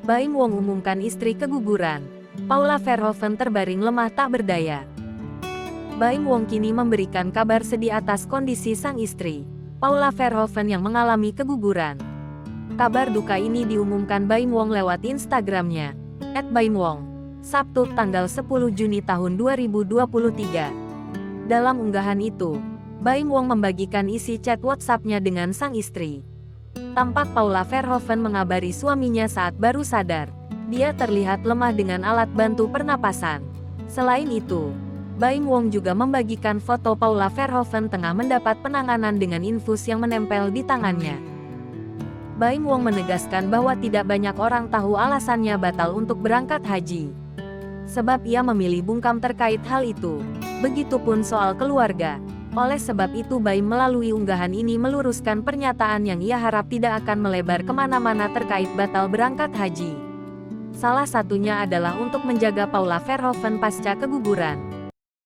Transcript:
Baim Wong umumkan istri keguguran. Paula Verhoeven terbaring lemah tak berdaya. Baim Wong kini memberikan kabar sedih atas kondisi sang istri, Paula Verhoeven yang mengalami keguguran. Kabar duka ini diumumkan Baim Wong lewat Instagramnya, @baimwong, Sabtu tanggal 10 Juni tahun 2023. Dalam unggahan itu, Baim Wong membagikan isi chat WhatsApp-nya dengan sang istri. Tampak Paula Verhoeven mengabari suaminya saat baru sadar. Dia terlihat lemah dengan alat bantu pernapasan. Selain itu, Baim Wong juga membagikan foto Paula Verhoeven tengah mendapat penanganan dengan infus yang menempel di tangannya. Baim Wong menegaskan bahwa tidak banyak orang tahu alasannya batal untuk berangkat haji. Sebab ia memilih bungkam terkait hal itu. Begitupun soal keluarga. Oleh sebab itu Baim melalui unggahan ini meluruskan pernyataan yang ia harap tidak akan melebar kemana-mana terkait batal berangkat haji. Salah satunya adalah untuk menjaga Paula Verhoeven pasca keguguran.